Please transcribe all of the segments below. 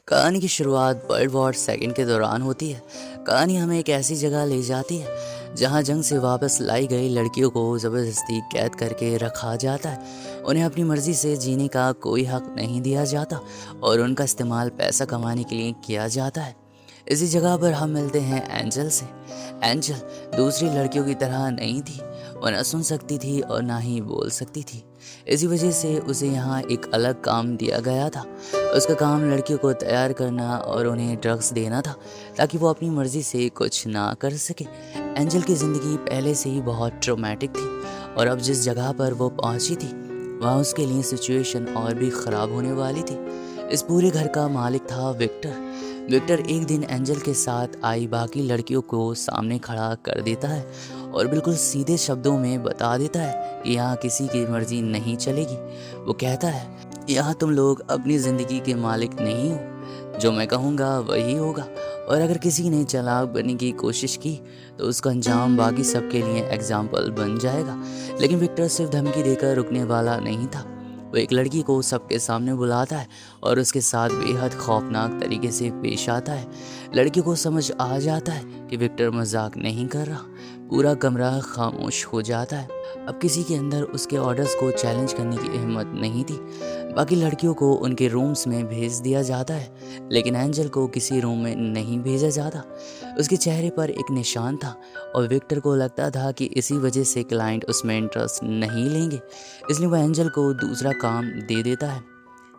कहानी की शुरुआत वर्ल्ड वॉर सेकंड के दौरान होती है। कहानी हमें एक ऐसी जगह ले जाती है जहां जंग से वापस लाई गई लड़कियों को ज़बरदस्ती कैद करके रखा जाता है। उन्हें अपनी मर्ज़ी से जीने का कोई हक नहीं दिया जाता और उनका इस्तेमाल पैसा कमाने के लिए किया जाता है। इसी जगह पर हम मिलते हैं एंजल से। एंजल दूसरी लड़कियों की तरह नहीं थी। वो न सुन सकती थी और ना ही बोल सकती थी। इसी वजह से उसे यहाँ एक अलग काम दिया गया था। उसका काम लड़कियों को तैयार करना और उन्हें ड्रग्स देना था ताकि वो अपनी मर्जी से कुछ ना कर सके। एंजल की ज़िंदगी पहले से ही बहुत ट्रॉमेटिक थी और अब जिस जगह पर वो पहुंची थी वहाँ उसके लिए सिचुएशन और भी ख़राब होने वाली थी। इस पूरे घर का मालिक था विक्टर। विक्टर एक दिन एंजल के साथ आई बाकी लड़कियों को सामने खड़ा कर देता है और बिल्कुल सीधे शब्दों में बता देता है कि यहाँ किसी की मर्जी नहीं चलेगी। वो कहता है, यहाँ तुम लोग अपनी ज़िंदगी के मालिक नहीं हो। जो मैं कहूँगा वही होगा और अगर किसी ने चालाक बनने की कोशिश की तो उसका अंजाम बाकी सबके लिए एग्जाम्पल बन जाएगा। लेकिन विक्टर सिर्फ धमकी देकर रुकने वाला नहीं था। वो एक लड़की को सबके सामने बुलाता है और उसके साथ बेहद खौफनाक तरीके से पेश आता है। लड़की को समझ आ जाता है कि विक्टर मजाक नहीं कर रहा। पूरा कमरा खामोश हो जाता है। अब किसी के अंदर उसके ऑर्डर्स को चैलेंज करने की हिम्मत नहीं थी। बाकी लड़कियों को उनके रूम्स में भेज दिया जाता है लेकिन एंजल को किसी रूम में नहीं भेजा जाता। उसके चेहरे पर एक निशान था और विक्टर को लगता था कि इसी वजह से क्लाइंट उसमें इंटरेस्ट नहीं लेंगे, इसलिए वह एंजल को दूसरा काम दे देता है।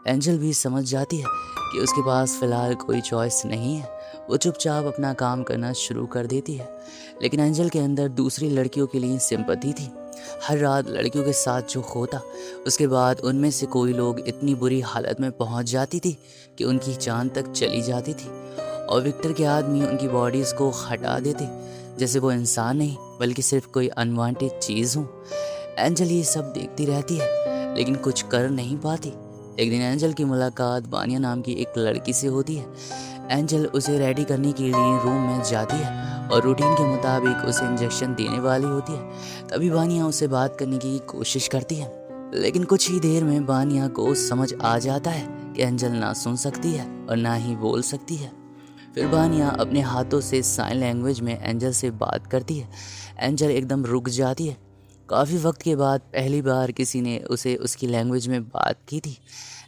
एंजल भी समझ जाती है कि उसके पास फ़िलहाल कोई चॉइस नहीं है। वो चुपचाप अपना काम करना शुरू कर देती है। लेकिन एंजल के अंदर दूसरी लड़कियों के लिए सिंपैथी थी। हर रात लड़कियों के साथ जो होता उसके बाद उनमें से कोई लोग इतनी बुरी हालत में पहुंच जाती थी कि उनकी जान तक चली जाती थी और विक्टर के आदमी उनकी बॉडीज़ को हटा देते जैसे वो इंसान नहीं बल्कि सिर्फ कोई अनवांटेड चीज़ हो। एंजल ये सब देखती रहती है लेकिन कुछ कर नहीं पाती। एक दिन एंजल की मुलाकात बानिया नाम की एक लड़की से होती है। एंजल उसे रेडी करने के लिए रूम में जाती है और रूटीन के मुताबिक उसे इंजेक्शन देने वाली होती है। तभी बानिया उसे बात करने की कोशिश करती है लेकिन कुछ ही देर में बानिया को समझ आ जाता है कि एंजल ना सुन सकती है और ना ही बोल सकती है। फिर बानिया अपने हाथों से साइन लैंग्वेज में एंजल से बात करती है। एंजल एकदम रुक जाती है। काफ़ी वक्त के बाद पहली बार किसी ने उसे उसकी लैंग्वेज में बात की थी।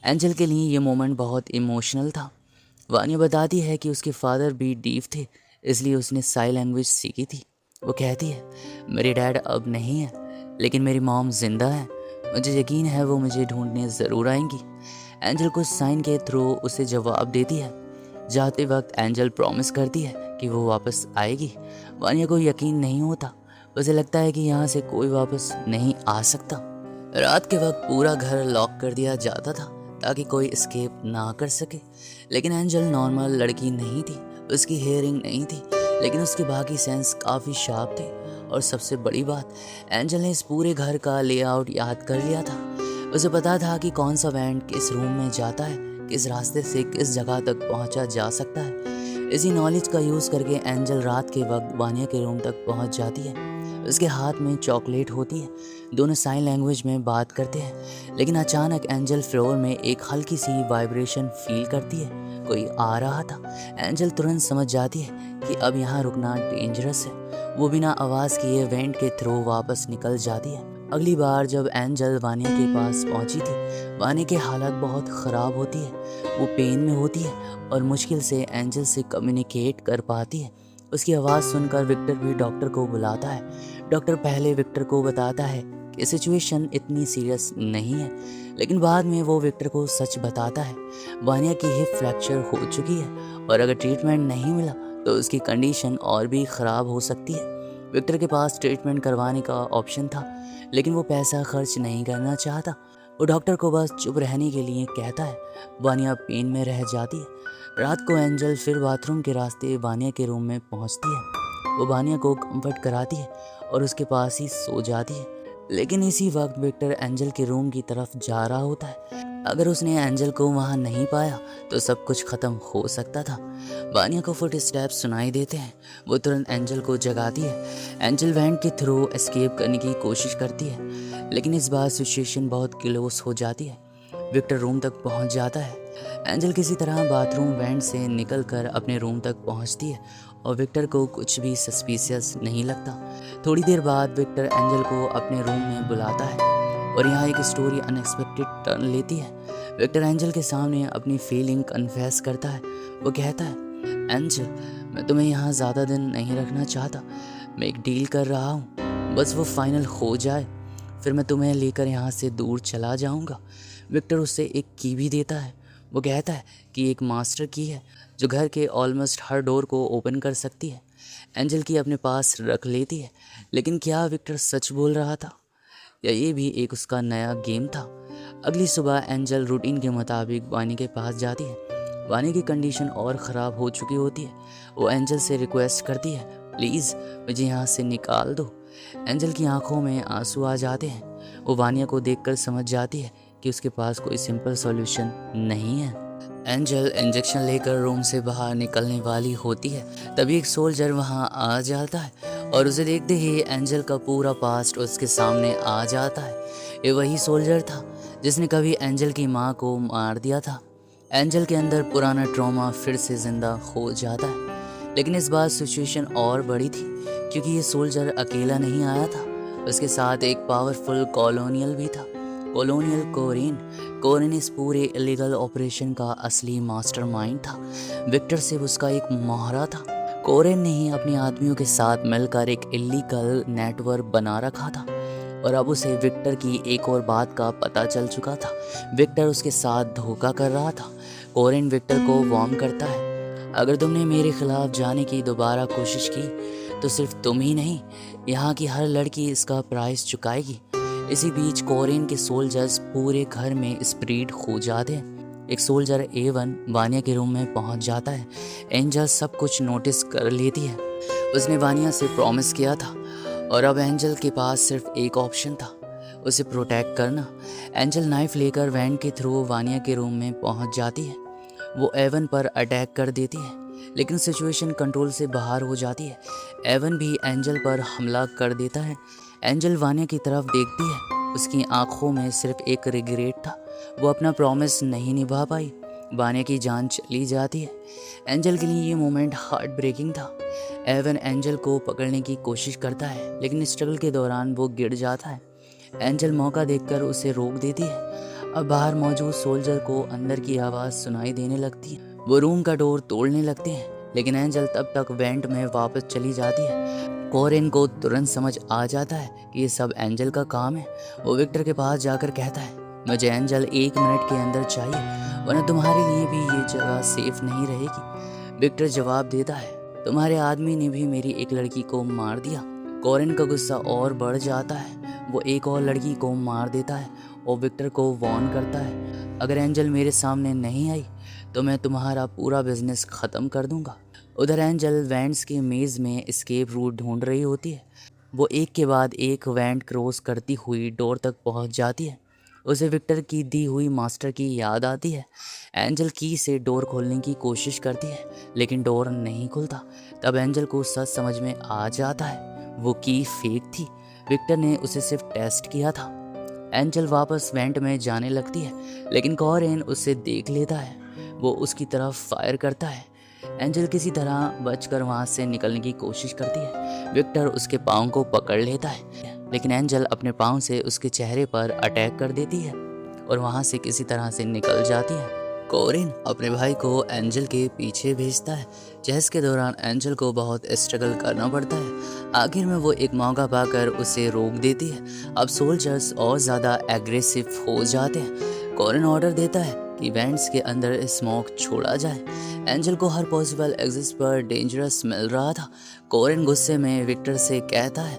एंजल के लिए ये मोमेंट बहुत इमोशनल था। वानिया बताती है कि उसके फादर भी डीफ थे इसलिए उसने साइन लैंग्वेज सीखी थी। वो कहती है, मेरे डैड अब नहीं है लेकिन मेरी मॉम जिंदा है। मुझे यकीन है वो मुझे ढूंढने ज़रूर आएंगी। एंजल कुछ साइन के थ्रू उसे जवाब देती है। जाते वक्त एंजल प्रॉमिस करती है कि वो वापस आएगी। वानिया को यकीन नहीं होता। उसे लगता है कि यहाँ से कोई वापस नहीं आ सकता। रात के वक्त पूरा घर लॉक कर दिया जाता था ताकि कोई एस्केप ना कर सके। लेकिन एंजल नॉर्मल लड़की नहीं थी। उसकी हेयरिंग नहीं थी लेकिन उसके बाकी सेंस काफ़ी शार्प थे। और सबसे बड़ी बात, एंजल ने इस पूरे घर का लेआउट याद कर लिया था। उसे पता था कि कौन सा वैंड किस रूम में जाता है, किस रास्ते से किस जगह तक पहुंचा जा सकता है। इसी नॉलेज का यूज़ करके एंजल रात के वक्त बानिया के रूम तक पहुंच जाती है। उसके हाथ में चॉकलेट होती है। दोनों साइन लैंग्वेज में बात करते हैं लेकिन अचानक एंजल फ्लोर में एक हल्की सी वाइब्रेशन फील करती है। कोई आ रहा था। एंजल तुरंत समझ जाती है कि अब यहाँ रुकना डेंजरस है। वो बिना आवाज़ किए वेंट के थ्रू वापस निकल जाती है। अगली बार जब एंजल वानिया के पास पहुंची थी, वानिया की हालत बहुत ख़राब होती है। वो पेन में होती है और मुश्किल से एंजल से कम्युनिकेट कर पाती है। उसकी आवाज़ सुनकर विक्टर भी डॉक्टर को बुलाता है। डॉक्टर पहले विक्टर को बताता है कि सिचुएशन इतनी सीरियस नहीं है लेकिन बाद में वो विक्टर को सच बताता है। वानिया की हिप फ्रैक्चर हो चुकी है और अगर ट्रीटमेंट नहीं मिला तो उसकी कंडीशन और भी ख़राब हो सकती है। विक्टर के पास ट्रीटमेंट करवाने का ऑप्शन था लेकिन वो पैसा खर्च नहीं करना चाहता। वो डॉक्टर को बस चुप रहने के लिए कहता है। वानिया पेन में रह जाती है। रात को एंजल फिर बाथरूम के रास्ते वानिया के रूम में पहुंचती है। वो वानिया को कंफर्ट कराती है और उसके पास ही सो जाती है। लेकिन इसी वक्त विक्टर एंजल के रूम की तरफ जा रहा होता है। अगर उसने एंजल को वहाँ नहीं पाया तो सब कुछ ख़त्म हो सकता था। वानिया को फुट स्टेप्स सुनाई देते हैं। वो तुरंत एंजल को जगाती है। एंजल वैंट के थ्रू एस्केप करने की कोशिश करती है लेकिन इस बार सिचुएशन बहुत क्लोज हो जाती है। विक्टर रूम तक पहुंच जाता है। एंजल किसी तरह बाथरूम वेंट से निकलकर अपने रूम तक पहुंचती है और विक्टर को कुछ भी सस्पिशियस नहीं लगता। थोड़ी देर बाद विक्टर एंजल को अपने रूम में बुलाता है और यहाँ एक स्टोरी अनएक्सपेक्टेड टर्न लेती है। विक्टर एंजल के सामने अपनी फीलिंग कन्फेस करता है। वो कहता है, एंजल, मैं तुम्हें यहाँ ज़्यादा दिन नहीं रखना चाहता। मैं एक डील कर रहा हूँ, बस वो फाइनल हो जाए, फिर मैं तुम्हें लेकर यहाँ से दूर चला जाऊँगा। विक्टर उसे एक की भी देता है। वो कहता है कि एक मास्टर की है जो घर के ऑलमोस्ट हर डोर को ओपन कर सकती है। एंजल की अपने पास रख लेती है। लेकिन क्या विक्टर सच बोल रहा था या ये भी एक उसका नया गेम था? अगली सुबह एंजल रूटीन के मुताबिक वानी के पास जाती है। वानी की कंडीशन और ख़राब हो चुकी होती है। वो एंजल से रिक्वेस्ट करती है, प्लीज़ मुझे यहाँ से निकाल दो। एंजल की आंखों में आंसू आ जाते हैं। वो वानिया को देखकर समझ जाती है कि उसके पास कोई सिंपल सॉल्यूशन नहीं है। एंजल इंजेक्शन लेकर रूम से बाहर निकलने वाली होती है, तभी एक सोल्जर वहाँ आ जाता है और उसे देखते ही एंजल का पूरा पास्ट उसके सामने आ जाता है। ये वही सोल्जर था जिसने कभी एंजल की माँ को मार दिया था। एंजल के अंदर पुराना ट्रॉमा फिर से ज़िंदा हो जाता है। लेकिन इस बार सिचुएशन और बड़ी थी, क्योंकि ये सोल्जर अकेला नहीं आया था, उसके साथ एक पावरफुल कॉलोनियल भी था। कॉलोनियल कोरेन इस पूरे इलीगल ऑपरेशन का असली मास्टरमाइंड था। विक्टर सिर्फ उसका एक मोहरा था। कोरेन ने ही अपने आदमियों के साथ मिलकर एक इलीगल नेटवर्क बना रखा था और अब उसे विक्टर की एक और बात का पता चल चुका था। विक्टर उसके साथ धोखा कर रहा था। कोरेन विक्टर को वार्न करता है, अगर तुमने मेरे खिलाफ जाने की दोबारा कोशिश की तो सिर्फ तुम ही नहीं, यहाँ की हर लड़की इसका प्राइस चुकाएगी। इसी बीच कोरेन के सोल्जर्स पूरे घर में स्प्रेड हो जाते हैं। एक सोल्जर A1 वानिया के रूम में पहुंच जाता है। एंजल सब कुछ नोटिस कर लेती है। उसने वानिया से प्रॉमिस किया था और अब एंजल के पास सिर्फ एक ऑप्शन था, उसे प्रोटेक्ट करना। एंजल नाइफ लेकर वैन के थ्रू वानिया के रूम में पहुंच जाती है। वो A1 पर अटैक कर देती है, लेकिन सिचुएशन कंट्रोल से बाहर हो जाती है। A1 भी एंजल पर हमला कर देता है। एंजल वानिया की तरफ देखती है। उसकी आंखों में सिर्फ एक रिग्रेट था, वो अपना प्रॉमिस नहीं निभा पाई। वानिया की जान चली जाती है। एंजल के लिए ये मोमेंट हार्ट ब्रेकिंग था। A1 एंजल को पकड़ने की कोशिश करता है, लेकिन स्ट्रगल के दौरान वो गिर जाता है। एंजल मौका देखकर उसे रोक देती है। अब बाहर मौजूद सोल्जर को अंदर की आवाज़ सुनाई देने लगती है। वो रूम का डोर तोड़ने लगते हैं, लेकिन एंजल तब तक वेंट में वापस चली जाती है। कोरेन को तुरंत समझ आ जाता है कि ये सब एंजल का काम है। वो विक्टर के पास जाकर कहता है, मुझे एंजल 1 मिनट के अंदर चाहिए, वरना तुम्हारे लिए भी ये जगह सेफ नहीं रहेगी। विक्टर जवाब देता है, तुम्हारे आदमी ने भी मेरी एक लड़की को मार दिया। कोरेन का गुस्सा और बढ़ जाता है। वो एक और लड़की को मार देता है और विक्टर को वार्न करता है, अगर एंजल मेरे सामने नहीं आई तो मैं तुम्हारा पूरा बिजनेस ख़त्म कर दूंगा। उधर एंजल वेंट्स के मेज़ में एस्केप रूट ढूंढ रही होती है। वो एक के बाद एक वेंट क्रॉस करती हुई डोर तक पहुंच जाती है। उसे विक्टर की दी हुई मास्टर की याद आती है। एंजल की से डोर खोलने की कोशिश करती है, लेकिन डोर नहीं खुलता। तब एंजल को सच समझ में आ जाता है, वो की फेक थी। विक्टर ने उसे सिर्फ टेस्ट किया था। एंजल वापस वेंट में जाने लगती है, लेकिन कोरेन उसे देख लेता है। वो उसकी तरफ फायर करता है। एंजल किसी तरह बचकर वहाँ से निकलने की कोशिश करती है। विक्टर उसके पाँव को पकड़ लेता है, लेकिन एंजल अपने पाँव से उसके चेहरे पर अटैक कर देती है और वहाँ से किसी तरह से निकल जाती है। कोरेन अपने भाई को एंजल के पीछे भेजता है। चेस के दौरान एंजल को बहुत स्ट्रगल करना पड़ता है। आखिर में वो एक मौका पाकर उसे रोक देती है। अब सोल्जर्स और ज़्यादा एग्रेसिव हो जाते हैं। कोरेन ऑर्डर देता है कि वेंट्स के अंदर स्मोक छोड़ा जाए। एंजल को हर पॉसिबल एग्जिट पर डेंजरस मिल रहा था। कोरेन गुस्से में विक्टर से कहता है,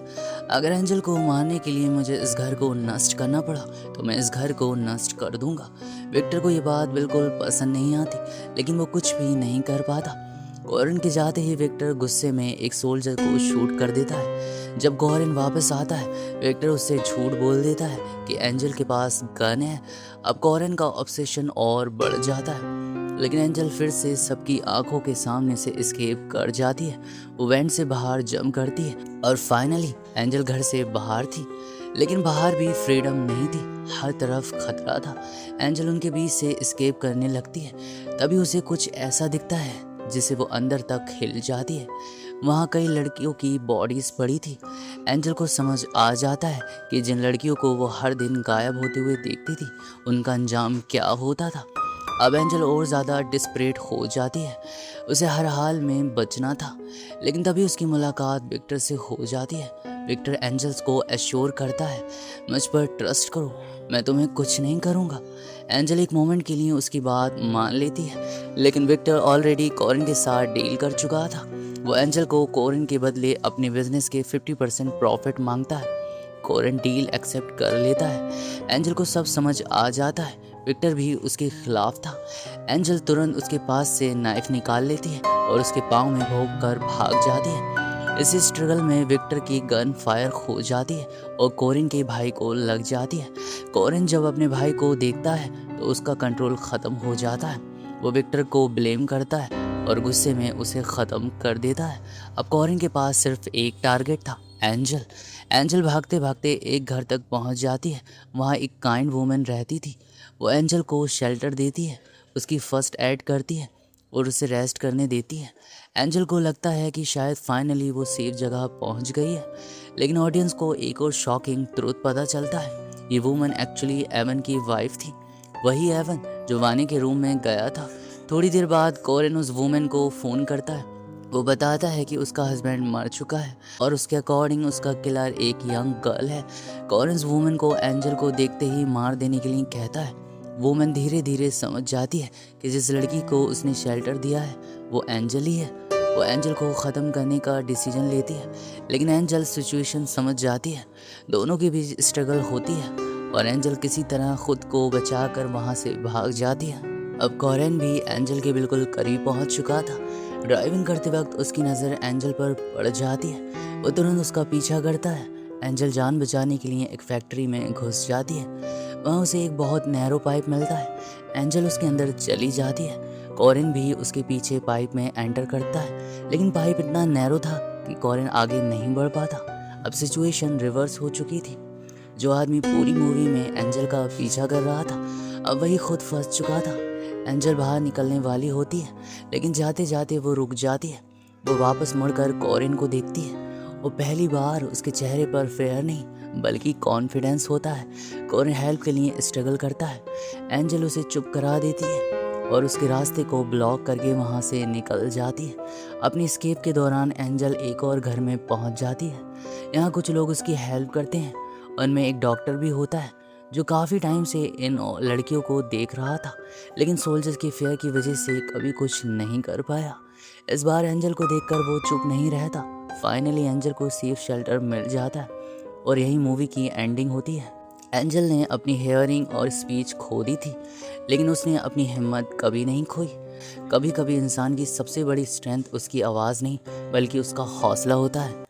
अगर एंजल को मारने के लिए मुझे इस घर को नष्ट करना पड़ा तो मैं इस घर को नष्ट कर दूंगा। विक्टर को ये बात बिल्कुल पसंद नहीं आती, लेकिन वो कुछ भी नहीं कर पाता। कोरेन के जाते ही विक्टर गुस्से में एक सोल्जर को शूट कर देता है। जब कोरेन वापस आता है, विक्टर उससे झूठ बोल देता है कि एंजल के पास गन है। अब कोरेन का ऑब्सेशन और बढ़ जाता है, लेकिन एंजल फिर से सबकी आंखों के सामने से एस्केप कर जाती है। वो वेंट से बाहर जंप करती है और फाइनली एंजल घर से बाहर थी। लेकिन बाहर भी फ्रीडम नहीं थी, हर तरफ खतरा था। एंजल उनके बीच से एस्केप करने लगती है, तभी उसे कुछ ऐसा दिखता है जिसे वो अंदर तक हिल जाती है। वहाँ कई लड़कियों की बॉडीज पड़ी थी। एंजल को समझ आ जाता है कि जिन लड़कियों को वो हर दिन गायब होते हुए देखती थी, उनका अंजाम क्या होता था। अब एंजल और ज़्यादा डिस्परेट हो जाती है, उसे हर हाल में बचना था। लेकिन तभी उसकी मुलाकात विक्टर से हो जाती है। विक्टर एंजल्स को एश्योर करता है, मुझ पर ट्रस्ट करो, मैं तुम्हें कुछ नहीं करूँगा। एंजल एक मोमेंट के लिए उसकी बात मान लेती है, लेकिन विक्टर ऑलरेडी कॉरिन के साथ डील कर चुका था। वो एंजल को कॉरिन के बदले अपने बिजनेस के 50% प्रॉफिट मांगता है। कॉरिन डील एक्सेप्ट कर लेता है। एंजल को सब समझ आ जाता है, विक्टर भी उसके खिलाफ था। एंजल तुरंत उसके पास से नाइफ निकाल लेती है और उसके पाँव में भोंक कर भाग जाती है। इस स्ट्रगल में विक्टर की गन फायर हो जाती है और कॉरिन के भाई को लग जाती है। कॉरिन जब अपने भाई को देखता है तो उसका कंट्रोल ख़त्म हो जाता है। वो विक्टर को ब्लेम करता है और गुस्से में उसे ख़त्म कर देता है। अब कॉरिन के पास सिर्फ एक टारगेट था, एंजल। एंजल भागते भागते एक घर तक पहुंच जाती है। वहाँ एक काइंड वूमेन रहती थी। वो एंजल को शेल्टर देती है, उसकी फर्स्ट एड करती है और उसे रेस्ट करने देती है। एंजल को लगता है कि शायद फाइनली वो सेफ जगह पहुंच गई है, लेकिन ऑडियंस को एक और शॉकिंग ट्रूथ पता चलता है। ये वूमन एक्चुअली एवन की वाइफ थी, वही एवन जो वानी के रूम में गया था। थोड़ी देर बाद कॉरिन उस वूमन को फ़ोन करता है। वो बताता है कि उसका हस्बैंड मर चुका है और उसके अकॉर्डिंग उसका किलर एक यंग गर्ल है। कॉरिन उस वूमन को एंजल को देखते ही मार देने के लिए कहता है। वूमन धीरे धीरे समझ जाती है कि जिस लड़की को उसने शेल्टर दिया है वो एंजल ही है। वो एंजल को ख़त्म करने का डिसीजन लेती है, लेकिन एंजल सिचुएशन समझ जाती है। दोनों के बीच स्ट्रगल होती है और एंजल किसी तरह खुद को बचाकर वहाँ से भाग जाती है। अब कॉरिन भी एंजल के बिल्कुल करीब पहुँच चुका था। ड्राइविंग करते वक्त उसकी नज़र एंजल पर पड़ जाती है। वो तुरंत उसका पीछा करता है। एंजल जान बचाने के लिए एक फैक्ट्री में घुस जाती है। वहाँ उसे एक बहुत नैरो पाइप मिलता है। एंजल उसके अंदर चली जाती है। कॉरिन भी उसके पीछे पाइप में एंटर करता है, लेकिन पाइप इतना नैरो था कि कॉरिन आगे नहीं बढ़ पाता। अब सिचुएशन रिवर्स हो चुकी थी। जो आदमी पूरी मूवी में एंजल का पीछा कर रहा था, अब वही खुद फंस चुका था। एंजल बाहर निकलने वाली होती है, लेकिन जाते जाते वो रुक जाती है। वो वापस मुड़कर कॉरिन को देखती है। वो पहली बार उसके चेहरे पर फेयर नहीं बल्कि कॉन्फिडेंस होता है। कॉरिन हेल्प के लिए स्ट्रगल करता है। एंजल उसे चुप करा देती है और उसके रास्ते को ब्लॉक करके वहाँ से निकल जाती है। अपनी स्केप के दौरान एंजल एक और घर में पहुँच जाती है। यहाँ कुछ लोग उसकी हेल्प करते हैं। उनमें एक डॉक्टर भी होता है जो काफ़ी टाइम से इन लड़कियों को देख रहा था, लेकिन सोल्जर्स की फेयर की वजह से कभी कुछ नहीं कर पाया। इस बार एंजल को देखकर वो चुप नहीं रहता। फाइनली एंजल को सेफ शेल्टर मिल जाता है और यही मूवी की एंडिंग होती है। एंजल ने अपनी हेयरिंग और स्पीच खो दी थी, लेकिन उसने अपनी हिम्मत कभी नहीं खोई। कभी कभी इंसान की सबसे बड़ी स्ट्रेंथ उसकी आवाज़ नहीं बल्कि उसका हौसला होता है।